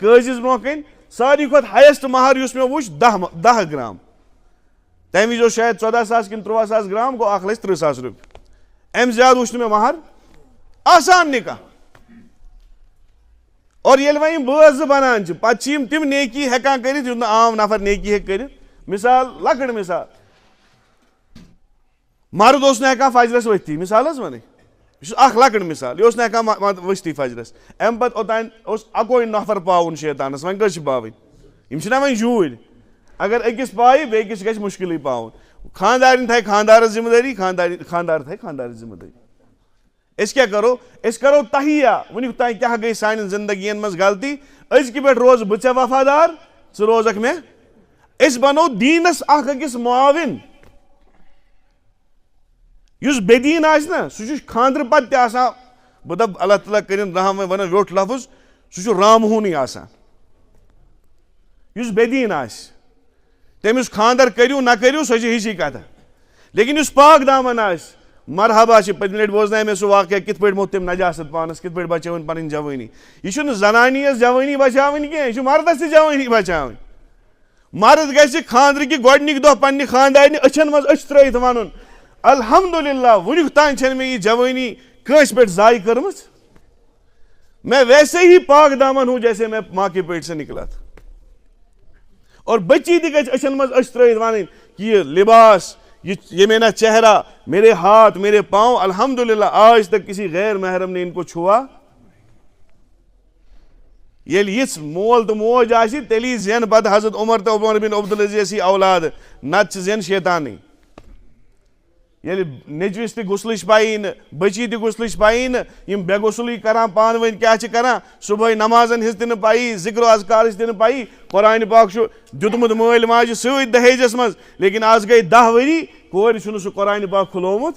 قٲضِس برونٛہہ کَنۍ ساروی کھۄتہٕ ہایسٹ مہر یُس مےٚ وٕچھ 10 گرام تمہِ وِزِ اوس شاید 14 ساس کِنہٕ 13 ساس گرام گوٚو 1,30,000 رۄپیہِ امہِ زیادٕ وٕچھ نہٕ مےٚ مہر آسان نکاح اور ییٚلہِ وۄنۍ یِم بٲژ زٕ بنان چھِ پتہٕ چھِ یِم تِم نیکی ہیٚکان کٔرِتھ یُس نہٕ عام نفر نیکی ہیٚکہِ کٔرِتھ مثال لۄکٕٹ مثال مرد اوس نہٕ ہیٚکان فجرس ؤتھتھٕے مثال حظ ونٕنۍ یہِ چھُ اکھ لۄکٕٹ مثال یہِ اوس نہٕ ہیٚکان ؤسۍتھٕے فجرس امہِ پتہٕ اوٚتانۍ اوس اکوے نفر پاوُن شیطانس وۄنۍ کٔژ چھِ پاوٕنۍ یِم چھِنہ وۄنۍ جوٗرۍ اگر أکِس پایہِ بیٚکِس گژھِ مُشکلٕے پاوُن خانٛدارِنۍ تھایہِ خانٛدارس ذمہٕ دٲری خانٛدار تھایہِ خانٛدارٕچ ذمہٕ دٲری أسۍ کیاہ کرو أسۍ کرو تہیا وُنیُک تانۍ کیاہ گٔے سانٮ۪ن زندگین منٛز غلطی أزکہِ پٮ۪ٹھ روزٕ بہٕ ژےٚ وفادار ژٕ روزکھ مےٚ أسۍ بنو دیٖنس اکھ أکِس معاوِن یُس بے دیٖن آسہِ نہ سُہ چھُ خانٛدرٕ پتہٕ تہِ آسان بہٕ دپہٕ اللہ تعالیٰ کٔرِنۍ رحم وۄنۍ ونان ویوٚٹھ لفظ سُہ چھُ رامہوٗنٕے آسان یُس بے دیٖن آسہِ تٔمِس خانٛدر کٔرِو نہ کٔرِو سۄ چھِ ہِشی کتھا لیکن یُس پاک دامن آسہِ مرحبا چھِ پٔتمہِ لٹہِ بوزنایے مےٚ سُہ واقعہ کِتھ پٲٹھۍ موٚتھ تٔمۍ نجاست پانس کِتھ پٲٹھۍ بچٲوٕنۍ پنٕنۍ جوٲنی یہِ چھُنہٕ زنانہِ یٲژ جوٲنی بچاوٕنۍ کینٛہہ یہِ چھُ مردس تہِ جوٲنی بچاوٕنۍ مرد گژھِ خانٛدرٕکہِ گۄڈنِکۍ دۄہ پننہِ خانٛدارنہِ أچھن منٛز أچھ ترٲیِتھ ونُن الحمدُاللہ وُنیُک تانۍ چھنہٕ مےٚ یہِ جوٲنی کٲنٛسہِ پٮ۪ٹھ ضایہِ کٔرمٕژ میں ویسے ہی پاک دامن ہوں جیسے میں ماں کے پیٹ سے نکلا تھا اور بچی تہِ گژھِ أچھن منٛز أچھ ترٲیِتھ ونٕنۍ کہ یہ لباس یہ میرا چہرہ میرے ہاتھ میرے پاؤں الحمدللہ آج تک کسی غیر محرم نے ان کو چھوا ییٚلہِ یِژھ مول تہٕ موج آسہِ تیٚلی زینہِ پتہٕ حضرت عمر تہٕ عمر بن عبدالعزیز اولاد نتہٕ چھِ زینہِ شیطانٕے ییٚلہِ نیٚچوِس تہِ غُسلٕچ پیی نہٕ بچی تہِ غُسلٕچ پیی نہٕ یِم بے غُسلٕے کران پانہٕ ؤنۍ کیاہ چھِ کران صبحٲے نمازن ہٕنٛز تہِ نہٕ پیی ذِکر و اذکارٕچ تہِ نہٕ پیی قرآنِ پاک چھُ دیُتمُت مٲلۍ ماجہِ سۭتۍ دہیجس منٛز لیکن آز گٔے 10 ؤری کورِ چھُنہٕ سُہ قرآنِ پاک کھُلومُت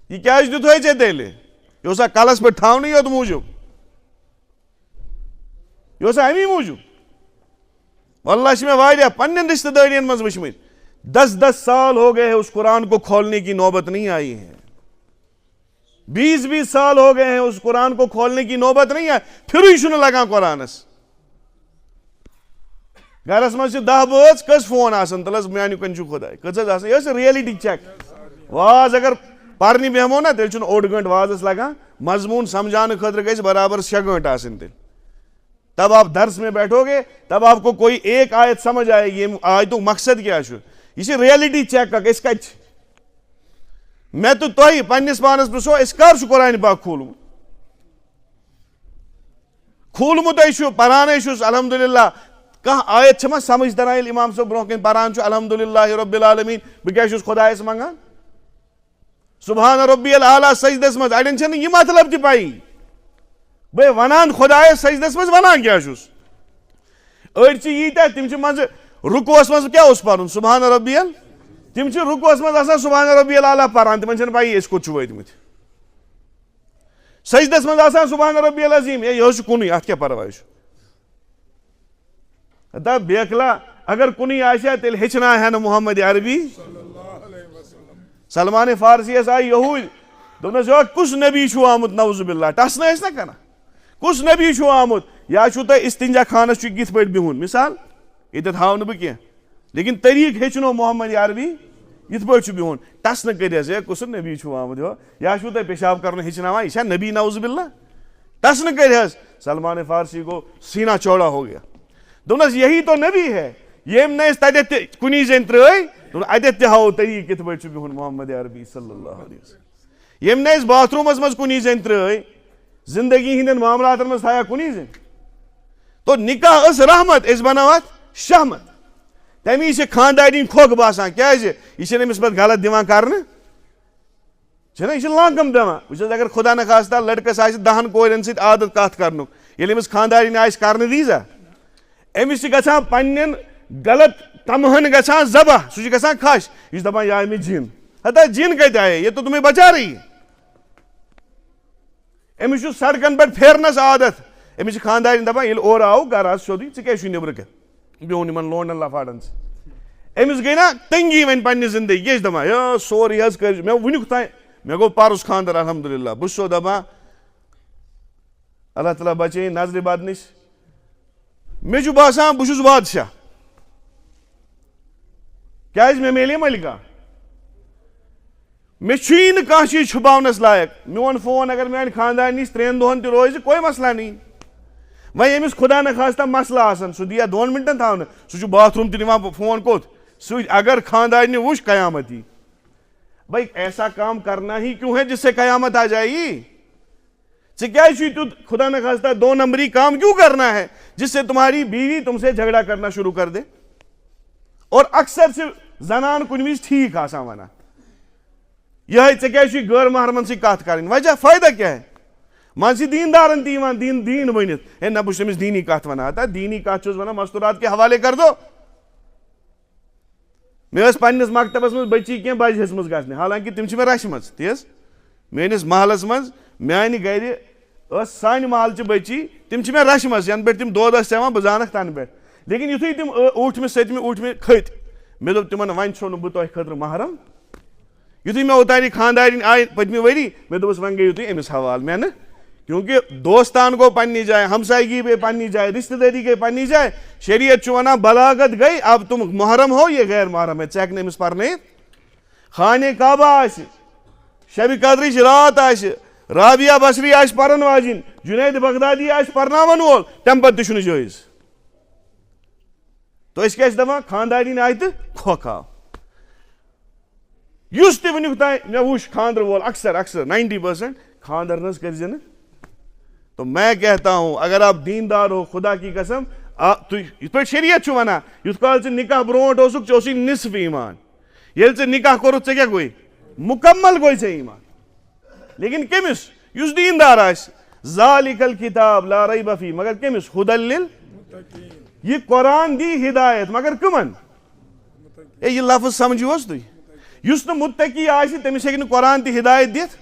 یہِ کیازِ دیُتہے ژےٚ تیٚلہِ یہِ اوسا کلس پٮ۪ٹھ تھاونٕے یوت موٗجوٗب یہِ اوسا امی موٗجوٗب واللہ چھِ مےٚ واریاہ پننٮ۪ن رشتہٕ دٲرین منٛز وٕچھمٕتۍ 10 سال ہو گئے ہیں اس قرآن کو کھولنے کی نوبت نہیں آئی ہے 20 سال ہو گئے ہیں اس قرآن کو کھولنے کی نوبت نہیں آئی پھرُے چھُنہٕ لگان قرآنس گرس منٛز چھِ 10 بٲژ کٔژ فون آسان تل حظ میانہِ کُن چھُ خۄداے کٔژ حظ آسان یہِ ٲس رِیلٹی چیک واز اگر پرنہِ بیٚہمو نا تیٚلہِ چھُنہٕ 1.5 گٲنٛٹہٕ وازس لگان مضموٗن سمجھاونہٕ خٲطرٕ گژھِ برابر 6 گٲنٛٹہٕ آسٕنۍ تیٚلہِ تب آپ درس میں بیٹھو گے تب آپ کو کوئی ایک آیت سمجھ آئے گی ییٚمہِ آیتُک مقصد کیاہ چھُ یہ ریلٹی چیک اکھ أسۍ کتہِ چھِ میں تو تۄہہِ پننِس پانس پرژھو أسۍ کر چھُ قرآنِ پاک کھوٗلمُت أسۍ چھُ پران أسۍ چھُس الحمدُاللہ کانٛہہ آیت چھےٚ ما سمجھ تران ییٚلہِ امام صٲب برونٛہہ کَنۍ پران چھُ الحمدُاللہ رۄبِ العالمیٖن بہٕ کیٛاہ چھُس خۄدایس منٛگان سبحان ربی العالیٰ سجدس منٛز اڑٮ۪ن چھنہٕ یہِ مطلب تہِ پایی بے ونان خۄدایس سجدس منٛز ونان کیٛاہ چھُس أڑۍ چھِ ییٖتیاہ تِم چھِ منٛزٕ رُکوٗوس منٛز کیٛاہ اوس پرُن سبحان ربی ال تِم چھِ رُکوٗوس منٛز آسان سبحان ربی العالیٰ پران تِمن چھنہٕ پایی أسۍ کوٚت چھِ وٲتمٕتۍ سجدس منٛز آسان سبحان ربی العظیٖم ہے یہِ چھُ کُنُے اتھ کیٛاہ پرواے چھُ ہتا بیکلا اگر کُنُے آسہِ ہا تیٚلہِ ہیٚچھناے ہا نہٕ محمد عربی سلمان فارسی یس آیہِ یہوٗدۍ دوٚپنس یورٕ کُس نبی چھُ آمُت نعوذ باللہ ٹسنہٕ ٲسۍ نا کران کُس نبی چھُ آمُت یا چھُو تۄہہِ استنجا خانس چھُ کِتھ پٲٹھۍ بِہُن مثال ییٚتٮ۪تھ ہاو نہٕ بہٕ کینٛہہ لیکن طریٖقہٕ ہیٚچھنو محمد عربی یِتھ پٲٹھۍ چھُ بِہُن ٹسنہٕ کٔرِتھ ہے کُس نبی چھُ آمُت یورٕ یا چھُو تۄہہِ پیشاب کرُن ہیٚچھناوان یہِ چھا نبی نعوذ باللہ ٹسنہٕ کٔرِتھ سلمان فارسی گوٚو سیٖنا چوڑا ہو گیا دوٚپنس یہی تو نبی ہے ییٚمۍ نہٕ أسۍ تتٮ۪تھ تہِ کُنی زٔنۍ ترٛٲے دوٚپُن اَتٮ۪تھ تہِ ہاوو طریٖقہٕ کِتھ پٲٹھۍ چھُ بِہُن محمد عربی صلی اللہ علیہ وسلم ییٚمۍ نہٕ أسۍ باتھ روٗمس منٛز کُنی زٔنۍ ترٛٲے زندگی ہٕنٛدٮ۪ن معاملاتن منٛز تھایا کُنی زٔنۍ تو نکاح ٲس رحمت أسۍ بناو اتھ شہمت تمی چھِ خاندارِنۍ کھۄکھ باسان کیٛازِ یہِ چھِنہٕ أمِس پتہٕ غلط دِوان کرنہٕ چھُنہ یہِ چھِ لانکم دِوان وٕچھ حظ اگر خۄدا نخواستہ لڑکس آسہِ 10 کورٮ۪ن سۭتۍ عادت کتھ کرنُک ییٚلہِ أمِس خاندارِنۍ آسہِ کرنہٕ دیٖزا أمِس چھِ گژھان پننٮ۪ن غلط تمہن گژھان ذبح سُہ چھُ گژھان کھش یہِ چھُ دپان یہِ آیہِ مےٚ جِن ہتا جِن کتہِ آیے یہ تو تمہیں بچا رہی أمِس چھُ سڑکن پٮ۪ٹھ پھیرنس عادت أمِس چھِ خاندارِنۍ دپان ییٚلہِ اورٕ آو گرٕ آس سیوٚدُے ژٕ کیٛازِ چھُے نیبرٕ کَنۍ بِہُن یِمن لونڈن لفاڈن سۭتۍ أمِس گٔے نا تنگی وۄنۍ پننہِ زندگی یہِ چھِ دپان ہے سورُے حظ کٔرۍ مےٚ وُنیُک تام مےٚ گوٚو پرُس خانٛدر الحمدُاللہ بہٕ چھُسو دپان اللہ تعالیٰ بچٲیِن نظرِ بد نِش مےٚ چھُ باسان بہٕ چھُس بادشاہ کیٛازِ مےٚ میلے ملکہ مےٚ چھُیی نہٕ کانٛہہ چیٖز چھُپاونس لایق میون فون اگر میانہِ خاندارنہِ نِش 3 دۄہن تہِ روزِ کوئی مسلہ نہیں وۄنۍ ییٚمِس خۄدا نخواستہ مسلہٕ آسان سُہ دِیا 2 مِنٹن تھاونہٕ سُہ چھُ باتھ روٗم تہِ نِوان فون کوٚت سُہ اگر خاندارنہِ وٕچھ قیامت یی بھائی ایسا کام کرنا ہی کیوں ہے جس سے قیامت آ جائے گی ژےٚ کیٛازِ چھُے تیُتھ خدا نخواستہ 2 نمبری کام کیوں کرنا ہے جس سے تمہاری بیوی تم سے جھگڑا کرنا شروع کر دے اور اکثر چھِ زنان کُنہِ وِزِ ٹھیٖک آسان ونان یِہے ژےٚ کیٛازِ چھُے غٲر محرمن سۭتۍ کتھ کرٕنۍ وجہ فٲیدٕ کیٛاہ ہے منٛزٕ چھِ دیٖندارن تہِ یِوان دیٖن ؤنِتھ ہے نہ بہٕ چھُس أمِس دیٖنی کتھ ونان ہتا دیٖنی کتھ چھُس ونان مستورات کے حوالے کر دو مےٚ ٲس پننِس مکتبس منٛز بٔچی کینٛہہ بجہِ ہیٚژمٕژ گژھنہِ حالانکہِ تِم چھِ مےٚ رچھمژ تی حظ میٲنِس محلس منٛز میانہِ گرِ ٲس سانہِ محلچہِ بٔچی تِم چھِ مےٚ رچھمژ ینہٕ پٮ۪ٹھ تِم دۄد ٲسۍ چٮ۪وان بہٕ زانکھ تنہٕ پٮ۪ٹھ لیکن یُتھُے تِم ٲٹھمہِ 7مہِ 8مہِ کھٔتۍ مےٚ دوٚپ تِمن وۄنۍ چھُسو نہٕ بہٕ تۄہہِ خٲطرٕ محرم یُتھُے مےٚ اوٚتانۍ یہِ خاندارِنۍ آیہِ پٔتمہِ ؤری مےٚ دوٚپُس وۄنۍ گٔیِو تُہۍ أمِس حوالہٕ مےٚ نہٕ کیونکہِ دوستان گوٚو پننہِ جایہِ ہمسایگی گٔے پننہِ جایہِ رشتہٕ دٲری گٔے پننہِ جایہِ شریعت چھُ ونان بلاغت گٔے اب تم محرم ہو یہ غیر محرم ہے ژٕ ہٮ۪کہٕ نہٕ أمِس پرنٲیِتھ خانہِ کعبہ آسہِ شبِ قدرٕچ رات آسہِ رابعہ بصری آسہِ پرن واجِنۍ جُنید بغدادی آسہِ پرناون وول تمہِ پتہٕ تہِ چھُنہٕ جٲیز تو أسۍ کیٛاہ چھِ دپان خاندارِنۍ آیہِ تہٕ کھۄکھ آو یُس تہِ وٕنیُک تام مےٚ وٕچھ خاندرٕ وول اکثر 90% خاندر نہ حظ کٔرزِ نہٕ تو میں کہتا ہوں اگر آپ دیندار ہو خدا کی قسم تُہۍ یِتھ پٲٹھۍ شریعت چھُ ونان یُتھ کال ژٕ نکاح برونٛٹھ اوسُکھ ژےٚ اوسُے نصف ایمان ییٚلہِ ژےٚ نکاح کوٚرُتھ ژےٚ کیٛاہ گوٚے مُکمل گوٚے ژےٚ ایمان لیکن کٔمِس یُس دیندار آسہِ ذالِکَ الکِتاب لا ریب فیہ مگر کٔمِس ہُدی للمتقیٖن یہ قرآن دی ہدایت مگر کٕمن ہے یہِ لفظ سمجھِو حظ تُہۍ یُس نہٕ مُتقی آسہِ تٔمِس ہیٚکہِ نہٕ قرآن تہِ ہدایت دِتھ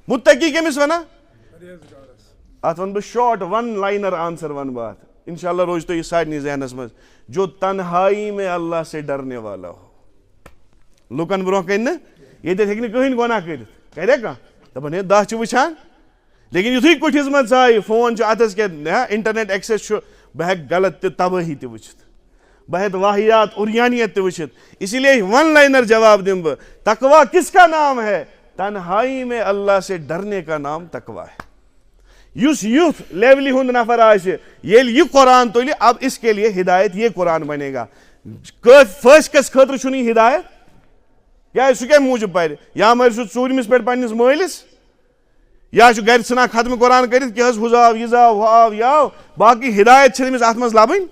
مُتقی کٔمِس ونان اتھ ونہٕ بہٕ شاٹ 1 لائنر آنسر ونہٕ بہٕ اتھ انشاء اللہ روزِ تۄہہِ یہِ سارنٕے ذہنس منٛز جو تنہائی میں اللہ سے ڈرنے والا ہو لُکن برونٛہہ کَنہِ نہٕ ییٚتٮ۪تھ ہیٚکہِ نہٕ کٕہٕنۍ گۄناہ کٔرِتھ کریا کانٛہہ دپان ہے دَہ چھِ وٕچھان لیکن یُتھُے کُٹھِس منٛز ژایہِ فون چھُ اتھس کٮ۪تھ انٹرنیٹ ایکسس چھُ بہٕ ہٮ۪کہٕ غلط تہِ تبٲہی تہِ وٕچھِتھ بہٕ ہٮ۪کہٕ واحیات اُریانیت تہِ وٕچھِتھ اسی لیے 1 لائنر جواب دِمہٕ بہٕ تقوا کس کا نام ہے تنہائی میں اللہ سے ڈرنے کا نام تقوا ہے یُس یُتھ لیولہِ ہُنٛد نفر آسہِ ییٚلہِ یہِ قرآن تُلہِ اب اس کے لیے ہدایت یہ قرآن بنے گا فٲسِقس خٲطرٕ چھُنہٕ یہِ ہدایت کیا سہ کیا موجود پہ یا مر سہ ژوٗرمِس پٮ۪ٹھ پننس مٲلِس یا گھر ژھٕنان ختم قرآن کٔرِتھ کہ حظ ہُہ آو یہِ زاو ہُہ آو یہِ آو باقٕے ہدایت چھِ أمِس اتھ منٛز لبٕنۍ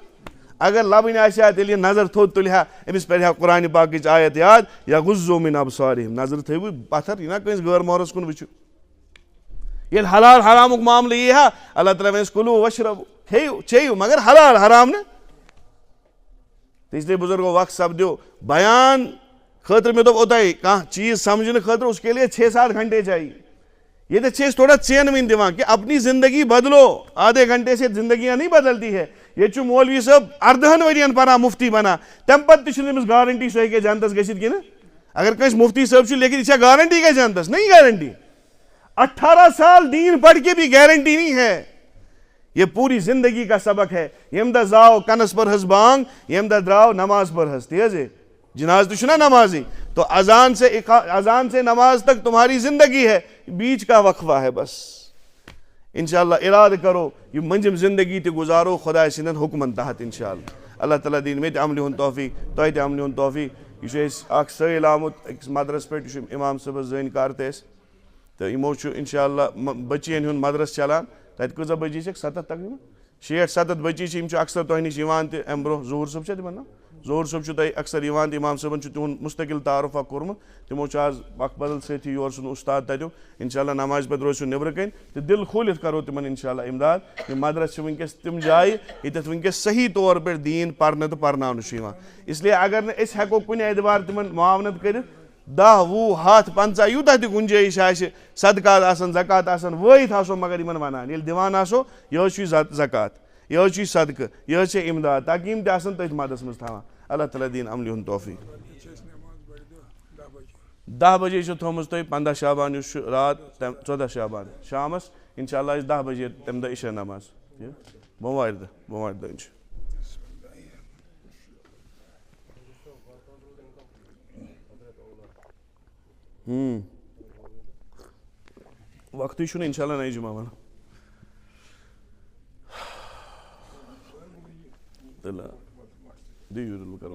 اگر لبٕنۍ آسہِ ہا تیٚلہِ یہِ نظر تھوٚد تُلہِ ہا أمِس پرِ ہا قرآنِ پاکٕچ آیت یاد یا غُزُّو مِن ابصارِہِم نظر تھٲیوٕ پتھر یہِ نا کٲنٛسہِ غٲر مورس کُن وٕچھِو ییٚلہِ حلال حرامُک معاملہٕ یی ہا اللہ تعالیٰ ونٮ۪س کُلوٗ وشربوٗ کھیٚیِو چیٚیِو مگر حلال حرام نہٕ اس لیے بزرگو وقت سپدیو بیان خاطر میں دوٚپ اوٚتانۍ کانٛہہ چیٖز سمجھنہٕ خٲطرٕ اس کے لیے 6-7 گھنٹے چاہیے یہ چھِ أسۍ تھوڑا ژین وٕنۍ دِوان کہ اپنی زندگی بدلو آدھے گھنٹے سے زندگیاں نہیں بدلتی ہے یہ چھُ مولوی صٲب 18 ؤرین پران مفتی بنان تمہِ پتہٕ تہِ چھُنہٕ أمِس گارنٹی سُہ ہیٚکہِ جنتس گٔژھِتھ کِنہٕ اگر کٲنٛسہِ مفتی صٲب چھُ لیکھِتھ یہِ چھا گارنٹی گژھِ جنتس نہیں گارنٹی 18 سال دین پڑھ کے بھی گارنٹی نہیں ہے یہ پوری زندگی کا سبق ہے ییٚمہِ دۄہ زاو کنس پر حظ بانگ ییٚمہِ دۄہ درٛاو نماز پر حظ تی حظ جناز تو چھُنا نمازی تو اذان سے نماز تک تمہاری زندگی ہے بیچ کا وقفہ ہے بس انشاءاللہ ارادہ کرو یہ منجم زندگی تہ گزارو خدا سندن حکمن تحت انشاءاللہ اللہ تعالیٰ دین مے تہ عملہِ ہُنٛد توفیق تۄہہِ تہِ عملہِ ہُنٛد توفیق یہ چھُ أسۍ اکھ سٲیل آمُت أکِس مدرس پٮ۪ٹھ یہِ چھُ امام صٲبس زٲنۍ کار تہِ اَسہِ تہٕ یِمو چھُ انشاءاللہ بچین ہُنٛد مدرس چلان تتہِ کۭژاہ بچی چھکھ 70 تقریباً 60-70 بچی چھِ یِم چھِ اکثر تۄہہِ نِش یِوان تہِ امہِ برونٛہہ ظہوٗر صٲب چھا تِمن ناو ظہوٗر صٲب چھُ تۄہہِ اکثر یِوان تہِ امام صٲبن چھُ تِہُنٛد مستقل تعارُف اکھ کوٚرمُت تِمو چھُ آز اکھ بدل سٲتھی یور سُنٛد اُستاد تتیُک انشاءاللہ نمازِ پتہٕ روزِو نیبرٕ کَنۍ تہٕ دِل کھوٗلِتھ کرو تِمن انشاءاللہ امداد یِم مدرس چھِ وٕنکیٚس تِم جایہِ ییٚتٮ۪تھ وٕنکیٚس صحیح طور پٲٹھۍ دیٖن پرنہٕ تہٕ پرناونہٕ چھُ یِوان اسلیے اگر نہٕ أسۍ ہٮ۪کو کُنہِ اعتبار تِمن معاونت کٔرِتھ 10, 20, 50 یوٗتاہ تہِ گُنجٲیِش آسہِ صدقات آسن زکات آسن وٲیِتھ آسو مگر یِمن ونان ییٚلہِ دِوان آسو یہِ حظ چھُے زکات یہِ حظ چھُے صدقہٕ یہِ حظ چھے امداد تاکہِ یِم تہِ آسن تٔتھۍ مدس منٛز تھاوان اللہ تعالیٰ دِیِن عملہِ ہُنٛد توفیق 10 بجے چھُ تھوٚومُت تۄہہِ 15 شعبان یُس چھُ رات 14 شعبان شامس انشاءاللہ آسہِ 10 بجے تمہِ دۄہ عشاء نماز بوموارِ دۄہ چھُ وقتٕے چھُنہٕ انشاءاللہ نَیہِ جُمعہ وَنان تیٚلہِ دِیِو بہٕ کرو